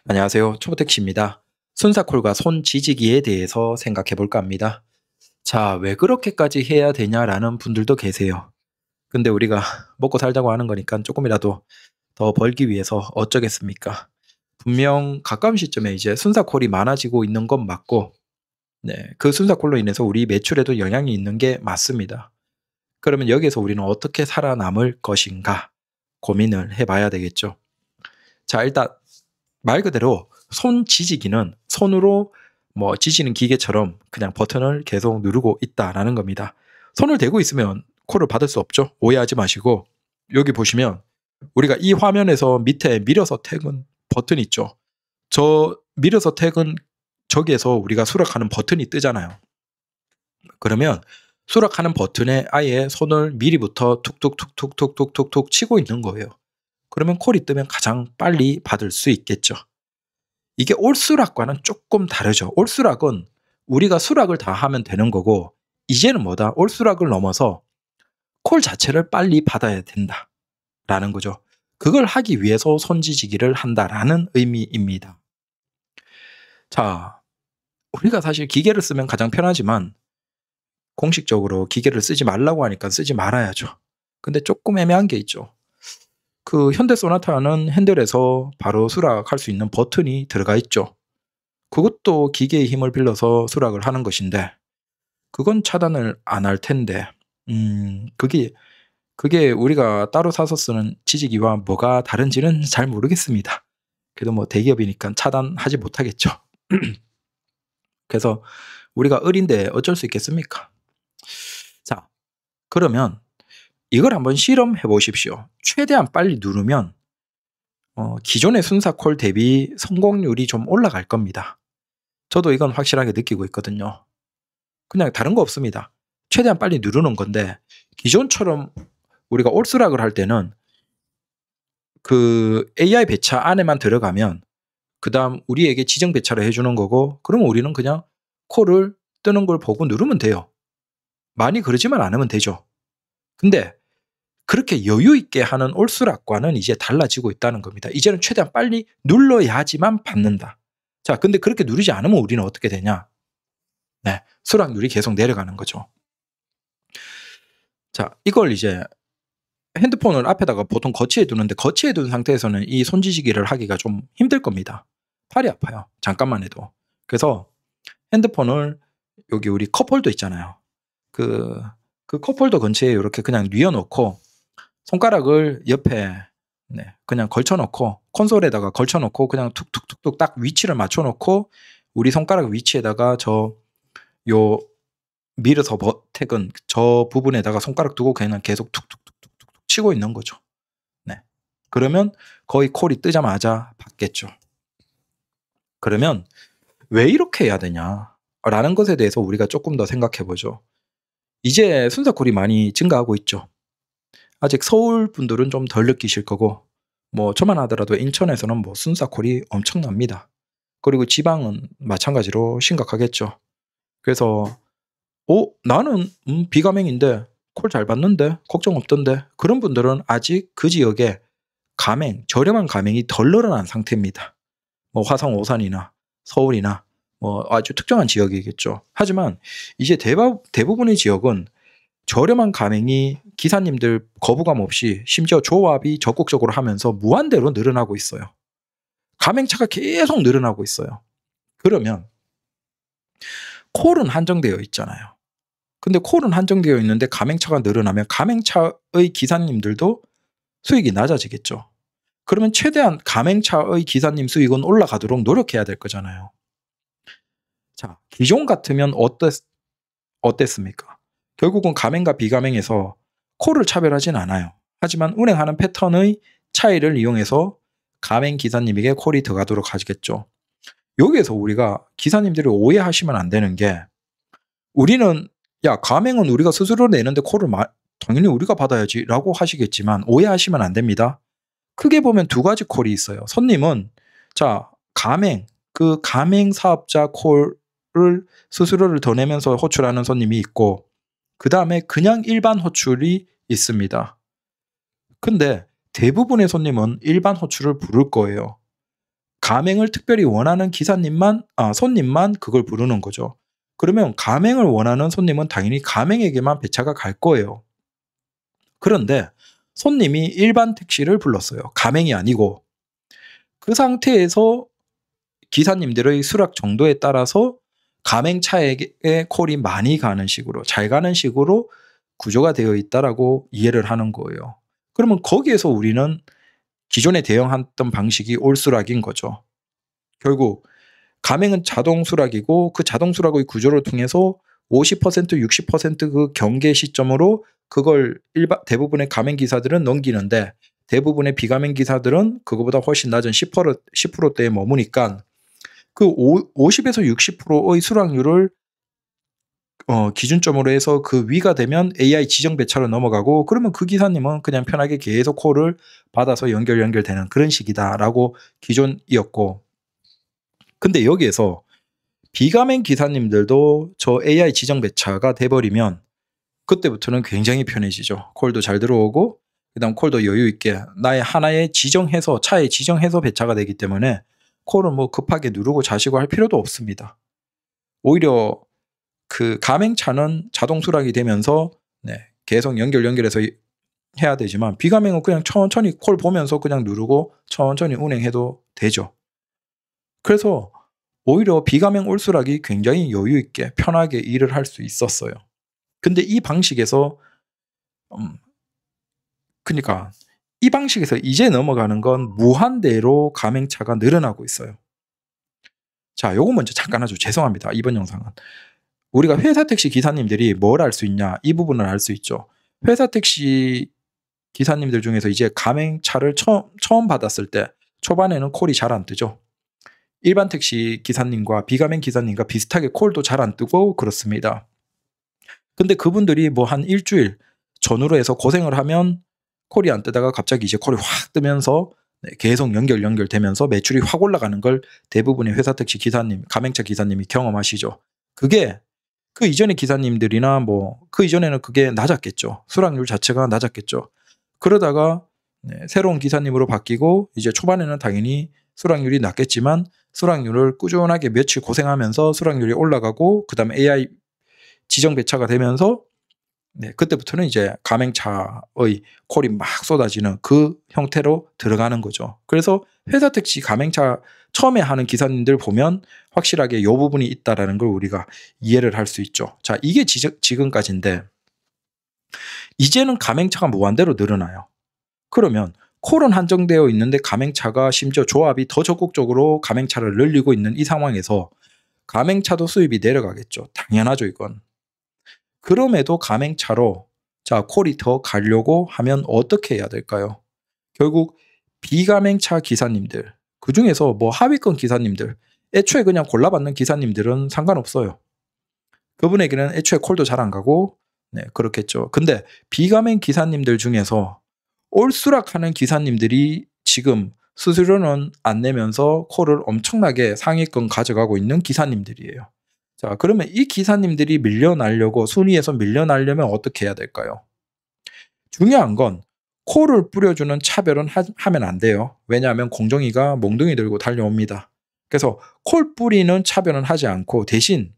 안녕하세요. 초보택시입니다. 손사콜과 손지지기에 대해서 생각해 볼까 합니다. 자, 왜 그렇게까지 해야 되냐라는 분들도 계세요. 근데 우리가 먹고 살자고 하는 거니까 조금이라도 더 벌기 위해서 어쩌겠습니까? 분명 가까운 시점에 이제 순사콜이 많아지고 있는 건 맞고, 네, 그 순사콜로 인해서 우리 매출에도 영향이 있는 게 맞습니다. 그러면 여기에서 우리는 어떻게 살아남을 것인가 고민을 해봐야 되겠죠. 자, 일단 말 그대로 손지지기는 손으로 지지는 기계처럼 그냥 버튼을 계속 누르고 있다라는 겁니다. 손을 대고 있으면 콜을 받을 수 없죠. 오해하지 마시고 여기 보시면 우리가 이 화면에서 밑에 밀어서 태그는 버튼 있죠. 저 밀어서 태그는 저기에서 우리가 수락하는 버튼이 뜨잖아요. 그러면 수락하는 버튼에 아예 손을 미리부터 툭툭툭툭툭툭툭툭 치고 있는 거예요. 그러면 콜이 뜨면 가장 빨리 받을 수 있겠죠. 이게 올수락과는 조금 다르죠. 올수락은 우리가 수락을 다 하면 되는 거고, 이제는 뭐다? 올수락을 넘어서 콜 자체를 빨리 받아야 된다라는 거죠. 그걸 하기 위해서 손지지기를 한다라는 의미입니다. 자, 우리가 사실 기계를 쓰면 가장 편하지만 공식적으로 기계를 쓰지 말라고 하니까 쓰지 말아야죠. 근데 조금 애매한 게 있죠. 그 현대 소나타는 핸들에서 바로 수락할 수 있는 버튼이 들어가 있죠. 그것도 기계의 힘을 빌려서 수락을 하는 것인데 그건 차단을 안 할 텐데 그게 우리가 따로 사서 쓰는 지지기와 뭐가 다른지는 잘 모르겠습니다. 그래도 뭐 대기업이니까 차단하지 못하겠죠. 그래서 우리가 어린데 어쩔 수 있겠습니까? 자, 그러면 이걸 한번 실험해 보십시오. 최대한 빨리 누르면 기존의 순사콜 대비 성공률이 좀 올라갈 겁니다. 저도 이건 확실하게 느끼고 있거든요. 그냥 다른 거 없습니다. 최대한 빨리 누르는 건데 기존처럼 우리가 올수락을 할 때는 그 AI 배차 안에만 들어가면 그 다음 우리에게 지정 배차를 해주는 거고, 그러면 우리는 그냥 콜을 뜨는 걸 보고 누르면 돼요. 많이 그러지만 않으면 되죠. 근데 그렇게 여유 있게 하는 올수락과는 이제 달라지고 있다는 겁니다. 이제는 최대한 빨리 눌러야지만 받는다. 자, 근데 그렇게 누르지 않으면 우리는 어떻게 되냐? 네, 수락률이 계속 내려가는 거죠. 자, 이걸 이제 핸드폰을 앞에다가 보통 거치해 두는데 거치해 둔 상태에서는 이 손지지기를 하기가 좀 힘들 겁니다. 팔이 아파요. 잠깐만 해도. 그래서 핸드폰을 여기 우리 컵홀더 있잖아요. 그 컵홀더 근처에 이렇게 그냥 뉘어놓고 손가락을 옆에 그냥 걸쳐놓고 콘솔에다가 걸쳐놓고 그냥 툭툭툭툭 딱 위치를 맞춰놓고 우리 손가락 위치에다가 요 밀어서 태근 저 부분에다가 손가락 두고 그냥 계속 툭툭툭툭툭 치고 있는 거죠. 네. 그러면 거의 콜이 뜨자마자 받겠죠. 그러면 왜 이렇게 해야 되냐? 라는 것에 대해서 우리가 조금 더 생각해 보죠. 이제 순사콜이 많이 증가하고 있죠. 아직 서울 분들은 좀 덜 느끼실 거고, 저만 하더라도 인천에서는 순사콜이 엄청납니다. 그리고 지방은 마찬가지로 심각하겠죠. 그래서 나는 비가맹인데 콜 잘 받는데 걱정 없던데, 그런 분들은 아직 그 지역에 저렴한 가맹이 덜 늘어난 상태입니다. 화성 오산이나 서울이나 아주 특정한 지역이겠죠. 하지만 이제 대부분의 지역은 저렴한 가맹이 기사님들 거부감 없이 심지어 조합이 적극적으로 하면서 무한대로 늘어나고 있어요. 가맹차가 계속 늘어나고 있어요. 그러면 콜은 한정되어 있잖아요. 근데 콜은 한정되어 있는데 가맹차가 늘어나면 가맹차의 기사님들도 수익이 낮아지겠죠. 그러면 최대한 가맹차의 기사님 수익은 올라가도록 노력해야 될 거잖아요. 자, 기존 같으면 어땠습니까? 결국은 가맹과 비가맹에서 콜을 차별하진 않아요. 하지만 운행하는 패턴의 차이를 이용해서 가맹 기사님에게 콜이 들어가도록 하겠죠. 여기에서 우리가 기사님들이 오해하시면 안 되는 게, 우리는 가맹은 우리가 스스로 내는데 콜을 당연히 우리가 받아야지 라고 하시겠지만 오해하시면 안 됩니다. 크게 보면 두 가지 콜이 있어요. 손님은 가맹 사업자 콜을 수수료를 더 내면서 호출하는 손님이 있고, 그 다음에 그냥 일반 호출이 있습니다. 근데 대부분의 손님은 일반 호출을 부를 거예요. 가맹을 특별히 원하는 손님만 그걸 부르는 거죠. 그러면 가맹을 원하는 손님은 당연히 가맹에게만 배차가 갈 거예요. 그런데 손님이 일반 택시를 불렀어요. 가맹이 아니고. 그 상태에서 기사님들의 수락 정도에 따라서 가맹차에게 콜이 많이 가는 식으로, 잘 가는 식으로 구조가 되어 있다라고 이해를 하는 거예요. 그러면 거기에서 우리는 기존에 대응했던 방식이 올수락인 거죠. 결국 가맹은 자동 수락이고 그 자동 수락의 구조를 통해서 50%, 60% 경계 시점으로 그걸 대부분의 가맹 기사들은 넘기는데 대부분의 비가맹 기사들은 그거보다 훨씬 낮은 10%대에 머무니까 그 50에서 60%의 수락률을 기준점으로 해서 그 위가 되면 AI 지정 배차로 넘어가고, 그러면 그 기사님은 그냥 편하게 계속 콜을 받아서 연결되는 그런 식이다라고 기존이었고, 근데 여기에서 비가맹 기사님들도 저 AI 지정 배차가 돼버리면 그때부터는 굉장히 편해지죠. 콜도 잘 들어오고 그다음 콜도 여유 있게 나의 하나의 차에 지정해서 배차가 되기 때문에 콜을 뭐 급하게 누르고 자시고 할 필요도 없습니다. 오히려 그 가맹차는 자동 수락이 되면서 계속 연결해서 해야 되지만 비가맹은 그냥 천천히 콜 보면서 그냥 누르고 천천히 운행해도 되죠. 그래서 오히려 비가맹 올수락이 굉장히 여유 있게 편하게 일을 할 수 있었어요. 근데 이 방식에서 그러니까 이 방식에서 이제 넘어가는 건 무한대로 가맹차가 늘어나고 있어요. 자, 요거 먼저 잠깐 하죠. 죄송합니다. 이번 영상은. 우리가 회사 택시 기사님들이 뭘 알 수 있냐? 이 부분을 알 수 있죠. 회사 택시 기사님들 중에서 이제 가맹차를 처음 받았을 때 초반에는 콜이 잘 안 뜨죠. 일반 택시 기사님과 비가맹 기사님과 비슷하게 콜도 잘 안 뜨고 그렇습니다. 근데 그분들이 뭐 한 일주일 전후로 해서 고생을 하면 콜이 안 뜨다가 갑자기 이제 콜이 확 뜨면서 계속 연결되면서 매출이 확 올라가는 걸 대부분의 회사 택시 기사님, 가맹차 기사님이 경험하시죠. 그게 그 이전의 기사님들이나 뭐 그 이전에는 그게 낮았겠죠. 수락률 자체가 낮았겠죠. 그러다가 새로운 기사님으로 바뀌고 이제 초반에는 당연히 수락률이 낮겠지만 수락률을 꾸준하게 며칠 고생하면서 수락률이 올라가고 그다음에 AI 지정 배차가 되면서 그때부터는 이제 가맹차의 콜이 막 쏟아지는 그 형태로 들어가는 거죠. 그래서 회사 택시 가맹차 처음에 하는 기사님들 보면 확실하게 이 부분이 있다라는 걸 우리가 이해를 할 수 있죠. 자, 이게 지금까지인데 이제는 가맹차가 무한대로 늘어나요. 그러면 콜은 한정되어 있는데 가맹차가 심지어 조합이 더 적극적으로 가맹차를 늘리고 있는 이 상황에서 가맹차도 수입이 내려가겠죠. 당연하죠, 이건. 그럼에도 가맹차로 콜이 더 가려고 하면 어떻게 해야 될까요? 결국 비가맹차 기사님들, 그 중에서 뭐 하위권 기사님들, 애초에 그냥 골라받는 기사님들은 상관없어요. 그분에게는 애초에 콜도 잘 안 가고 그렇겠죠. 근데 비가맹 기사님들 중에서 올수락하는 기사님들이 지금 수수료는 안 내면서 콜을 엄청나게 상위권 가져가고 있는 기사님들이에요. 자, 그러면 이 기사님들이 순위에서 밀려나려면 어떻게 해야 될까요? 중요한 건 콜을 뿌려주는 차별은 하면 안 돼요. 왜냐하면 공정위가 몽둥이 들고 달려옵니다. 그래서 콜 뿌리는 차별은 하지 않고 대신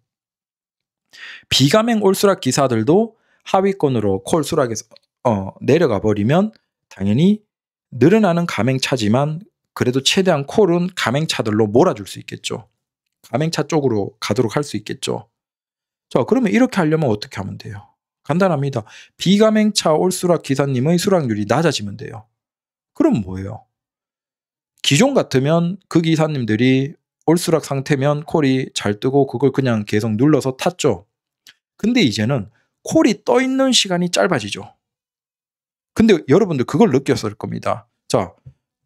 비가맹 올수락 기사들도 하위권으로 콜 수락에서 내려가 버리면 당연히 늘어나는 가맹차지만 그래도 최대한 콜은 가맹차들로 몰아줄 수 있겠죠. 가맹차 쪽으로 가도록 할 수 있겠죠. 자, 그러면 이렇게 하려면 어떻게 하면 돼요? 간단합니다. 비가맹차 올수락 기사님의 수락률이 낮아지면 돼요. 그럼 뭐예요? 기존 같으면 그 기사님들이 올수락 상태면 콜이 잘 뜨고 그걸 그냥 계속 눌러서 탔죠. 근데 이제는 콜이 떠 있는 시간이 짧아지죠. 근데 여러분들 그걸 느꼈을 겁니다. 자,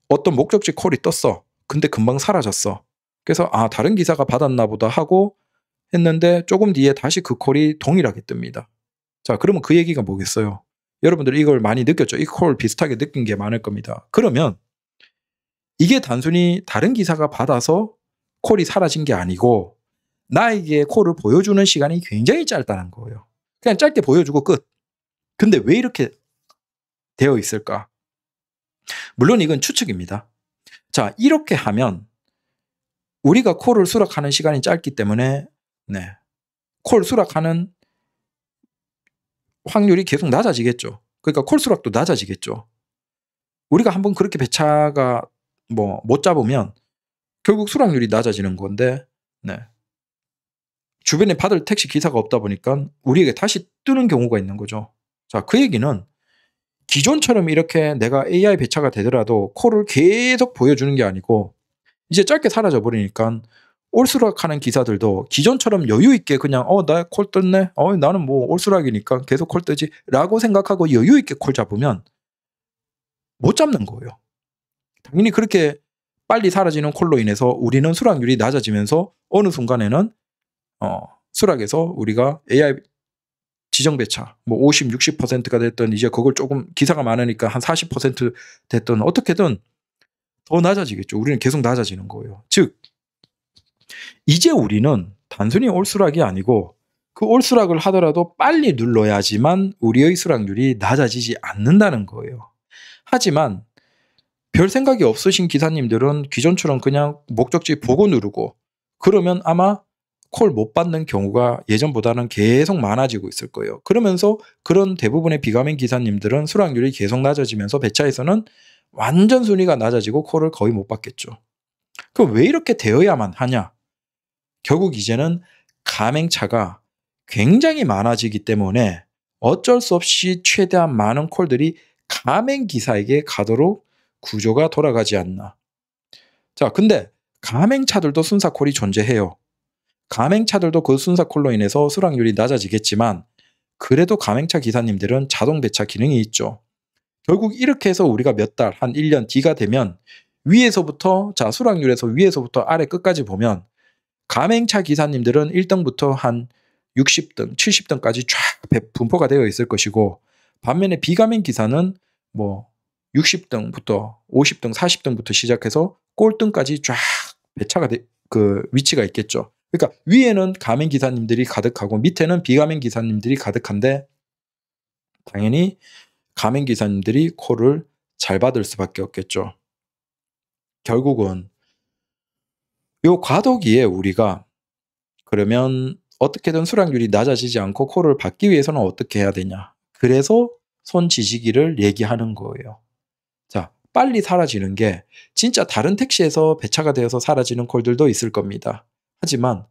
어떤 목적지 콜이 떴어. 근데 금방 사라졌어. 그래서 다른 기사가 받았나 보다 하고 했는데 조금 뒤에 다시 그 콜이 동일하게 뜹니다. 자, 그러면 그 얘기가 뭐겠어요? 여러분들 이걸 많이 느꼈죠? 이 콜 비슷하게 느낀 게 많을 겁니다. 그러면 이게 단순히 다른 기사가 받아서 콜이 사라진 게 아니고 나에게 콜을 보여주는 시간이 굉장히 짧다는 거예요. 그냥 짧게 보여주고 끝. 근데 왜 이렇게 되어 있을까? 물론 이건 추측입니다. 자, 이렇게 하면 우리가 콜을 수락하는 시간이 짧기 때문에 네, 콜 수락하는 확률이 계속 낮아지겠죠. 그러니까 콜 수락도 낮아지겠죠. 우리가 한번 그렇게 배차가 뭐 못 잡으면 결국 수락률이 낮아지는 건데 네. 주변에 받을 택시 기사가 없다 보니까 우리에게 다시 뜨는 경우가 있는 거죠. 자, 그 얘기는 기존처럼 이렇게 내가 AI 배차가 되더라도 콜을 계속 보여주는 게 아니고 이제 짧게 사라져 버리니까 올수락하는 기사들도 기존처럼 여유 있게 그냥 나 콜 떴네. 나는 뭐 올수락이니까 계속 콜 뜨지 라고 생각하고 여유 있게 콜 잡으면 못 잡는 거예요. 당연히 그렇게 빨리 사라지는 콜로 인해서 우리는 수락률이 낮아지면서 어느 순간에는 수락에서 우리가 AI 지정 배차 뭐 50, 60%가 됐던 이제 그걸 조금 기사가 많으니까 한 40% 됐던 어떻게든 더 낮아지겠죠. 우리는 계속 낮아지는 거예요. 즉 이제 우리는 단순히 올수락이 아니고 그 올수락을 하더라도 빨리 눌러야지만 우리의 수락률이 낮아지지 않는다는 거예요. 하지만 별 생각이 없으신 기사님들은 기존처럼 그냥 목적지 보고 누르고 그러면 아마 콜 못 받는 경우가 예전보다는 계속 많아지고 있을 거예요. 그러면서 그런 대부분의 비가맹 기사님들은 수락률이 계속 낮아지면서 배차에서는 완전 순위가 낮아지고 콜을 거의 못 받겠죠. 그럼 왜 이렇게 되어야만 하냐? 결국 이제는 가맹차가 굉장히 많아지기 때문에 어쩔 수 없이 최대한 많은 콜들이 가맹 기사에게 가도록 구조가 돌아가지 않나. 자, 근데 가맹차들도 순사콜이 존재해요. 가맹차들도 그 순사콜로 인해서 수락률이 낮아지겠지만 그래도 가맹차 기사님들은 자동 배차 기능이 있죠. 결국 이렇게 해서 우리가 몇 달, 한 1년 뒤가 되면 위에서부터 수락률에서 위에서부터 아래 끝까지 보면 가맹차 기사님들은 1등부터 한 60등, 70등까지 쫙 분포가 되어 있을 것이고 반면에 비가맹 기사는 뭐 60등부터 50등, 40등부터 시작해서 꼴등까지 쫙 배차가 그 위치가 있겠죠. 그러니까 위에는 가맹 기사님들이 가득하고 밑에는 비가맹 기사님들이 가득한데 당연히 가맹 기사님들이 콜을 잘 받을 수밖에 없겠죠. 결국은 요 과도기에 우리가 그러면 어떻게든 수락률이 낮아지지 않고 콜을 받기 위해서는 어떻게 해야 되냐. 그래서 손지지기를 얘기하는 거예요. 자, 빨리 사라지는 게 진짜 다른 택시에서 배차가 되어서 사라지는 콜들도 있을 겁니다. 하지만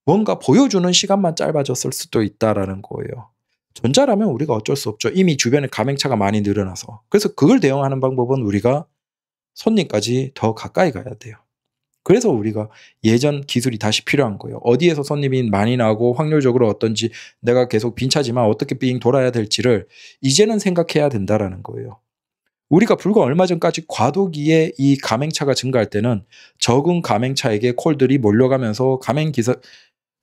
뭔가 보여주는 시간만 짧아졌을 수도 있다라는 거예요. 전자라면 우리가 어쩔 수 없죠. 이미 주변에 가맹차가 많이 늘어나서. 그래서 그걸 대응하는 방법은 우리가 손님까지 더 가까이 가야 돼요. 그래서 우리가 예전 기술이 다시 필요한 거예요. 어디에서 손님이 많이 나오고 확률적으로 어떤지 내가 계속 빈차지만 어떻게 삥 돌아야 될지를 이제는 생각해야 된다라는 거예요. 우리가 불과 얼마 전까지 과도기에 이 가맹차가 증가할 때는 적은 가맹차에게 콜들이 몰려가면서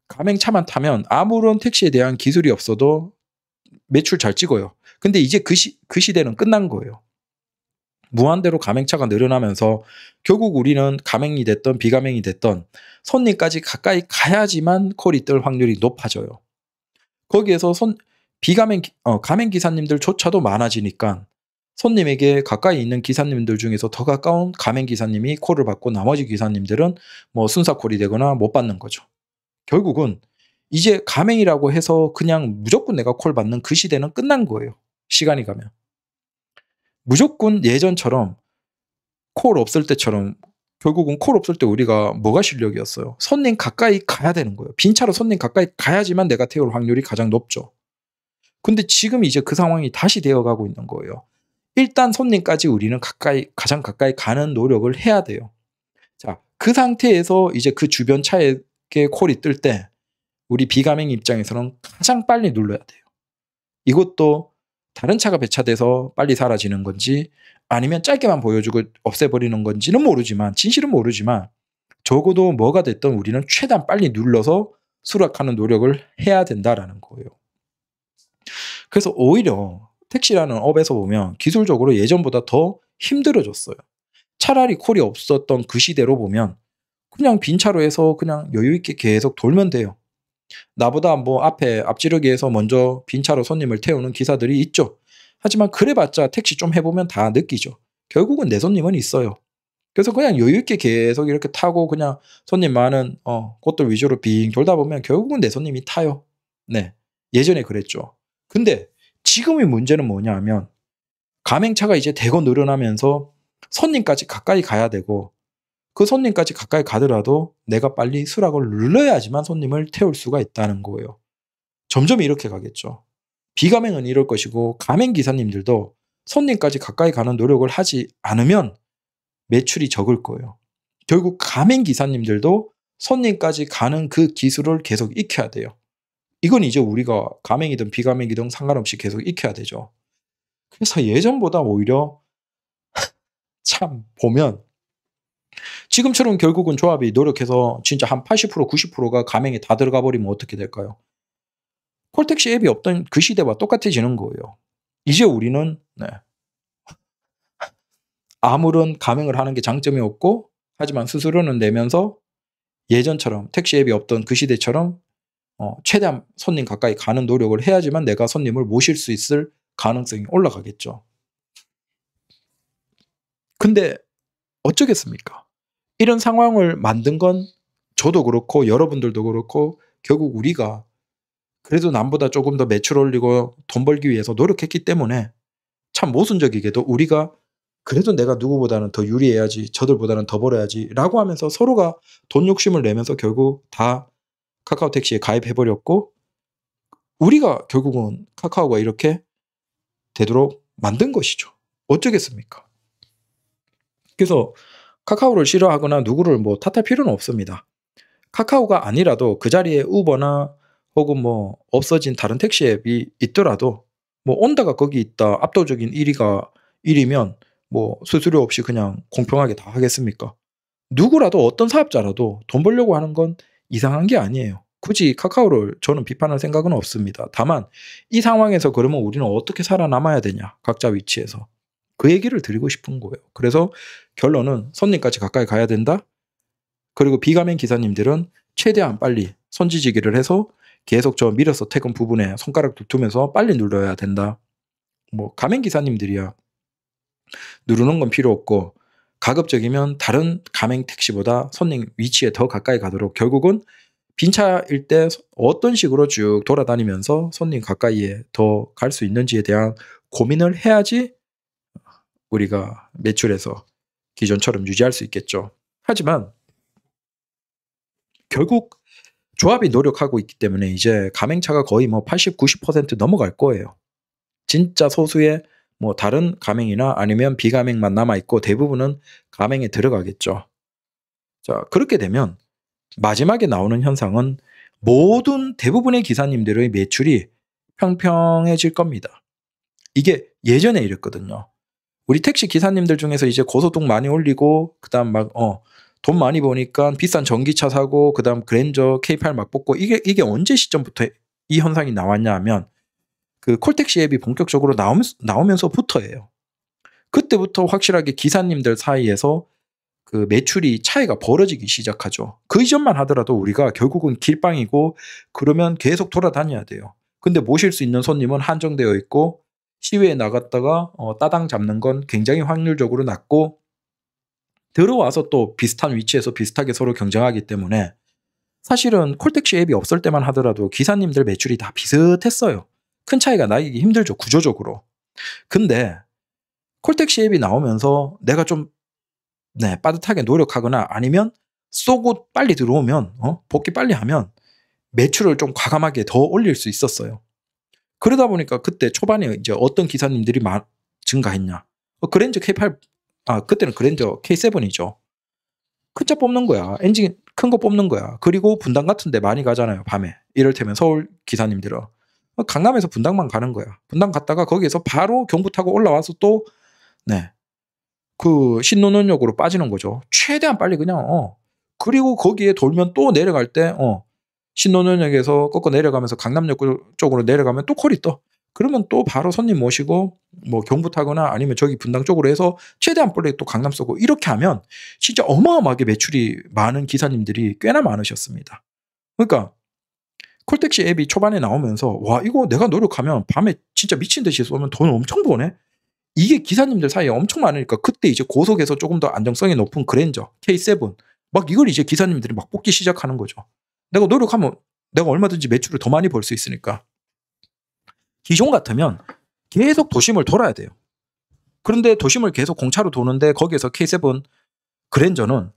가맹차만 타면 아무런 택시에 대한 기술이 없어도 매출 잘 찍어요. 근데 이제 그 시대는 끝난 거예요. 무한대로 가맹차가 늘어나면서 결국 우리는 가맹이 됐던 비가맹이 됐던 손님까지 가까이 가야지만 콜이 뜰 확률이 높아져요. 거기에서 가맹 기사님들조차도 많아지니까 손님에게 가까이 있는 기사님들 중에서 더 가까운 가맹 기사님이 콜을 받고 나머지 기사님들은 뭐 순사콜이 되거나 못 받는 거죠. 결국은 이제 가맹이라고 해서 그냥 무조건 내가 콜 받는 그 시대는 끝난 거예요. 시간이 가면. 무조건 예전처럼 콜 없을 때처럼 결국은 콜 없을 때 우리가 뭐가 실력이었어요? 손님 가까이 가야 되는 거예요. 빈차로 손님 가까이 가야지만 내가 태울 확률이 가장 높죠. 근데 지금 이제 그 상황이 다시 되어가고 있는 거예요. 일단 손님까지 우리는 가장 가까이 가는 노력을 해야 돼요. 자, 그 상태에서 이제 그 주변 차에게 콜이 뜰 때 우리 비가맹 입장에서는 가장 빨리 눌러야 돼요. 이것도 다른 차가 배차돼서 빨리 사라지는 건지 아니면 짧게만 보여주고 없애버리는 건지는 모르지만 진실은 모르지만 적어도 뭐가 됐든 우리는 최대한 빨리 눌러서 수락하는 노력을 해야 된다라는 거예요. 그래서 오히려 택시라는 업에서 보면 기술적으로 예전보다 더 힘들어졌어요. 차라리 콜이 없었던 그 시대로 보면 그냥 빈차로에서 그냥 여유 있게 계속 돌면 돼요. 나보다 뭐 앞지르기에서 먼저 빈차로 손님을 태우는 기사들이 있죠. 하지만 그래봤자 택시 좀 해보면 다 느끼죠. 결국은 내 손님은 있어요. 그래서 그냥 여유 있게 계속 이렇게 타고 그냥 손님 많은 곳들 위주로 빙 돌다 보면 결국은 내 손님이 타요. 네. 예전에 그랬죠. 근데 지금의 문제는 뭐냐 하면 가맹차가 이제 대거 늘어나면서 손님까지 가까이 가야 되고 그 손님까지 가까이 가더라도 내가 빨리 수락을 눌러야지만 손님을 태울 수가 있다는 거예요. 점점 이렇게 가겠죠. 비가맹은 이럴 것이고 가맹 기사님들도 손님까지 가까이 가는 노력을 하지 않으면 매출이 적을 거예요. 결국 가맹 기사님들도 손님까지 가는 그 기술을 계속 익혀야 돼요. 이건 이제 우리가 가맹이든 비가맹이든 상관없이 계속 익혀야 되죠. 그래서 예전보다 오히려 참 보면 지금처럼 결국은 조합이 노력해서 진짜 한 80% 90%가 가맹에 다 들어가 버리면 어떻게 될까요? 콜택시 앱이 없던 그 시대와 똑같아지는 거예요. 이제 우리는 아무런 가맹을 하는 게 장점이 없고 하지만 수수료는 내면서 예전처럼 택시 앱이 없던 그 시대처럼 최대한 손님 가까이 가는 노력을 해야지만 내가 손님을 모실 수 있을 가능성이 올라가겠죠. 근데 어쩌겠습니까? 이런 상황을 만든 건 저도 그렇고 여러분들도 그렇고 결국 우리가 그래도 남보다 조금 더 매출 올리고 돈 벌기 위해서 노력했기 때문에 참 모순적이게도 우리가 그래도 내가 누구보다는 더 유리해야지, 저들보다는 더 벌어야지 라고 하면서 서로가 돈 욕심을 내면서 결국 다 카카오택시에 가입해버렸고 우리가 결국은 카카오가 이렇게 되도록 만든 것이죠. 어쩌겠습니까? 그래서 카카오를 싫어하거나 누구를 뭐 탓할 필요는 없습니다. 카카오가 아니라도 그 자리에 우버나 혹은 뭐 없어진 다른 택시 앱이 있더라도 뭐 온다가 거기 있다 압도적인 1위면 뭐 수수료 없이 그냥 공평하게 다 하겠습니까? 누구라도 어떤 사업자라도 돈 벌려고 하는 건 이상한 게 아니에요. 굳이 카카오를 저는 비판할 생각은 없습니다. 다만 이 상황에서 그러면 우리는 어떻게 살아남아야 되냐 각자 위치에서 그 얘기를 드리고 싶은 거예요. 그래서 결론은 손님까지 가까이 가야 된다. 그리고 비가맹 기사님들은 최대한 빨리 손지지기를 해서 계속 저 밀어서 퇴근 부분에 손가락도 두면서 빨리 눌러야 된다. 뭐 가맹 기사님들이야 누르는 건 필요 없고 가급적이면 다른 가맹 택시보다 손님 위치에 더 가까이 가도록 결국은 빈차일 때 어떤 식으로 쭉 돌아다니면서 손님 가까이에 더 갈 수 있는지에 대한 고민을 해야지 우리가 매출에서 기존처럼 유지할 수 있겠죠. 하지만 결국 조합이 노력하고 있기 때문에 이제 가맹차가 거의 뭐 80, 90% 넘어갈 거예요. 진짜 소수의 뭐 다른 가맹이나 아니면 비가맹만 남아있고 대부분은 가맹에 들어가겠죠. 자, 그렇게 되면 마지막에 나오는 현상은 모든 대부분의 기사님들의 매출이 평평해질 겁니다. 이게 예전에 이랬거든요. 우리 택시 기사님들 중에서 이제 고소득 많이 올리고 그다음 막 돈 많이 버니까 비싼 전기차 사고 그다음 그랜저 K8 막 뽑고 이게 언제 시점부터 이 현상이 나왔냐 하면 그 콜택시 앱이 본격적으로 나오면서부터예요. 그때부터 확실하게 기사님들 사이에서 그 매출이 차이가 벌어지기 시작하죠. 그 이전만 하더라도 우리가 결국은 길빵이고 그러면 계속 돌아다녀야 돼요. 근데 모실 수 있는 손님은 한정되어 있고 시외에 나갔다가 따당 잡는 건 굉장히 확률적으로 낮고 들어와서 또 비슷한 위치에서 비슷하게 서로 경쟁하기 때문에 사실은 콜택시 앱이 없을 때만 하더라도 기사님들 매출이 다 비슷했어요. 큰 차이가 나기 힘들죠, 구조적으로. 근데 콜택시 앱이 나오면서 내가 좀 빠듯하게 노력하거나 아니면 쏘고 빨리 들어오면 복귀 빨리 하면 매출을 좀 과감하게 더 올릴 수 있었어요. 그러다 보니까 그때 초반에 이제 어떤 기사님들이 증가했냐. 그랜저 K8 그때는 그랜저 K7이죠. 큰 차 뽑는 거야. 엔진 큰 거 뽑는 거야. 그리고 분당 같은 데 많이 가잖아요, 밤에. 이를테면 서울 기사님들은 강남에서 분당만 가는 거야. 분당 갔다가 거기에서 바로 경부 타고 올라와서 또 그 신논현역으로 빠지는 거죠. 최대한 빨리 그냥 그리고 거기에 돌면 또 내려갈 때 신논현역에서 꺾어 내려가면서 강남역 쪽으로 내려가면 또 콜이 떠. 그러면 또 바로 손님 모시고 뭐 경부 타거나 아니면 저기 분당 쪽으로 해서 최대한 빨리 또 강남 쏘고 이렇게 하면 진짜 어마어마하게 매출이 많은 기사님들이 꽤나 많으셨습니다. 그러니까 콜택시 앱이 초반에 나오면서 와 이거 내가 노력하면 밤에 진짜 미친 듯이 쏘면 돈 엄청 버네? 이게 기사님들 사이에 엄청 많으니까 그때 이제 고속에서 조금 더 안정성이 높은 그랜저, K7 막 이걸 이제 기사님들이 막 뽑기 시작하는 거죠. 내가 노력하면 내가 얼마든지 매출을 더 많이 벌 수 있으니까. 기존 같으면 계속 도심을 돌아야 돼요. 그런데 도심을 계속 공차로 도는데 거기에서 K7 그랜저는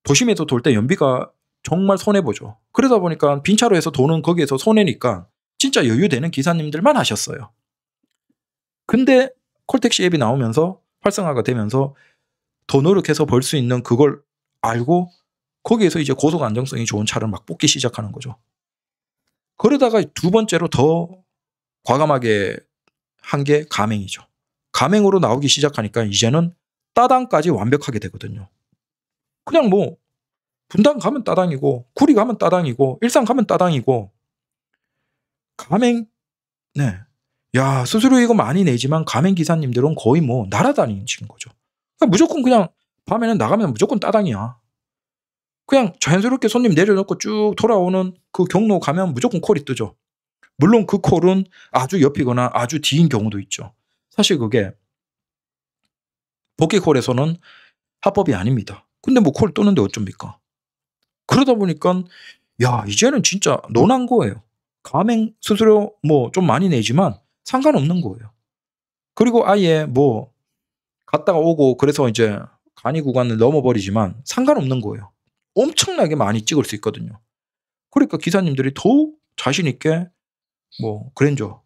도심에서 돌 때 연비가 정말 손해보죠. 그러다 보니까 빈차로에서 도는 거기에서 손해니까 진짜 여유되는 기사님들만 하셨어요. 근데 콜택시 앱이 나오면서 활성화가 되면서 더 노력해서 벌 수 있는 그걸 알고 거기에서 이제 고속 안정성이 좋은 차를 막 뽑기 시작하는 거죠. 그러다가 두 번째로 더 과감하게 한 게 가맹이죠. 가맹으로 나오기 시작하니까 이제는 따당까지 완벽하게 되거든요. 그냥 뭐 분당 가면 따당이고 구리 가면 따당이고 일산 가면 따당이고 가맹 네. 야, 수수료 이거 많이 내지만 가맹 기사님들은 거의 뭐 날아다니는 거죠. 그러니까 무조건 그냥 밤에는 나가면 무조건 따당이야. 그냥 자연스럽게 손님 내려놓고 쭉 돌아오는 그 경로 가면 무조건 콜이 뜨죠. 물론 그 콜은 아주 옆이거나 아주 뒤인 경우도 있죠. 사실 그게 복귀콜에서는 합법이 아닙니다. 근데 뭐 콜 뜨는데 어쩝니까? 그러다 보니까 야, 이제는 진짜 논한 거예요. 가맹 수수료 뭐 좀 많이 내지만 상관없는 거예요. 그리고 아예 뭐 갔다가 오고 그래서 이제 간이 구간을 넘어버리지만 상관없는 거예요. 엄청나게 많이 찍을 수 있거든요. 그러니까 기사님들이 더 자신 있게 뭐 그랜저,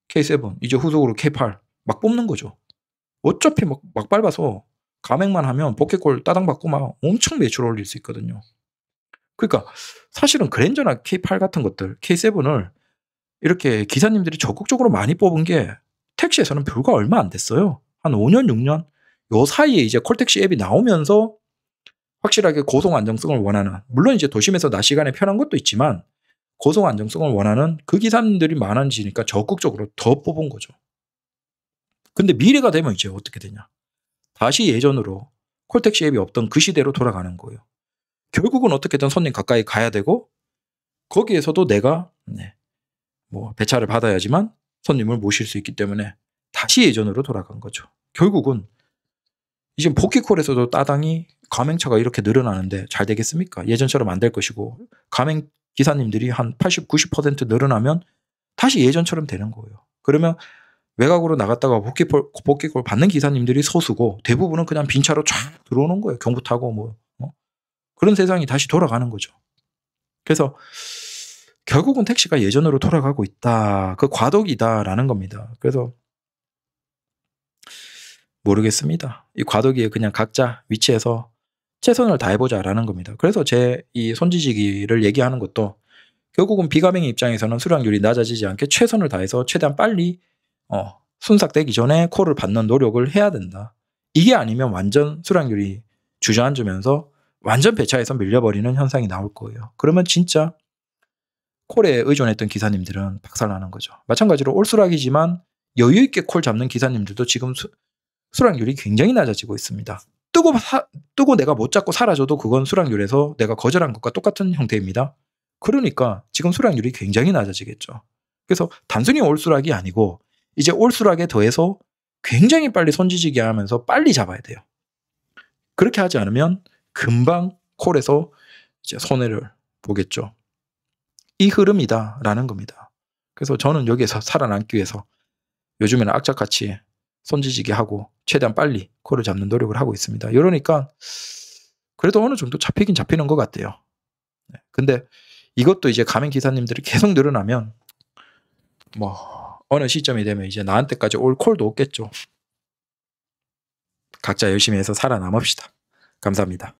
K7 이제 후속으로 K8 막 뽑는 거죠. 어차피 막 밟아서 가맹만 하면 복귀골 따당 받고 막 엄청 매출 올릴 수 있거든요. 그러니까 사실은 그랜저나 K8 같은 것들, K7을 이렇게 기사님들이 적극적으로 많이 뽑은 게 택시에서는 불과 얼마 안 됐어요. 한 5년, 6년 요 사이에 이제 콜택시 앱이 나오면서 확실하게 고속 안정성을 원하는, 물론 이제 도심에서 낮 시간에 편한 것도 있지만 고속 안정성을 원하는 그 기사님들이 많아지니까 적극적으로 더 뽑은 거죠. 근데 미래가 되면 이제 어떻게 되냐? 다시 예전으로 콜택시 앱이 없던 그 시대로 돌아가는 거예요. 결국은 어떻게든 손님 가까이 가야 되고 거기에서도 내가 뭐 배차를 받아야지만 손님을 모실 수 있기 때문에 다시 예전으로 돌아간 거죠. 결국은 이제 복귀콜에서도 따당이 가맹차가 이렇게 늘어나는데 잘 되겠습니까? 예전처럼 안 될 것이고 가맹 기사님들이 한 80, 90% 늘어나면 다시 예전처럼 되는 거예요. 그러면 외곽으로 나갔다가 복귀콜 받는 기사님들이 소수고 대부분은 그냥 빈차로 쫙 들어오는 거예요. 경부 타고 뭐 그런 세상이 다시 돌아가는 거죠. 그래서 결국은 택시가 예전으로 돌아가고 있다. 그 과도기다라는 겁니다. 그래서 모르겠습니다. 이 과도기에 그냥 각자 위치에서 최선을 다해보자라는 겁니다. 그래서 제 이 손지지기를 얘기하는 것도 결국은 비가맹 입장에서는 수량률이 낮아지지 않게 최선을 다해서 최대한 빨리 순삭되기 전에 콜을 받는 노력을 해야 된다. 이게 아니면 완전 수량률이 주저앉으면서 완전 배차에서 밀려버리는 현상이 나올 거예요. 그러면 진짜 콜에 의존했던 기사님들은 박살나는 거죠. 마찬가지로 올수락이지만 여유있게 콜 잡는 기사님들도 지금 수락률이 굉장히 낮아지고 있습니다. 뜨고 내가 못 잡고 사라져도 그건 수락률에서 내가 거절한 것과 똑같은 형태입니다. 그러니까 지금 수락률이 굉장히 낮아지겠죠. 그래서 단순히 올수락이 아니고 이제 올수락에 더해서 굉장히 빨리 손지지기 하면서 빨리 잡아야 돼요. 그렇게 하지 않으면 금방 콜에서 이제 손해를 보겠죠. 이 흐름이다라는 겁니다. 그래서 저는 여기에서 살아남기 위해서 요즘에는 악착같이 손지지기 하고 최대한 빨리 콜을 잡는 노력을 하고 있습니다. 이러니까 그래도 어느 정도 잡히긴 잡히는 것 같아요. 근데 이것도 이제 가맹 기사님들이 계속 늘어나면 뭐 어느 시점이 되면 이제 나한테까지 올 콜도 없겠죠. 각자 열심히 해서 살아남읍시다. 감사합니다.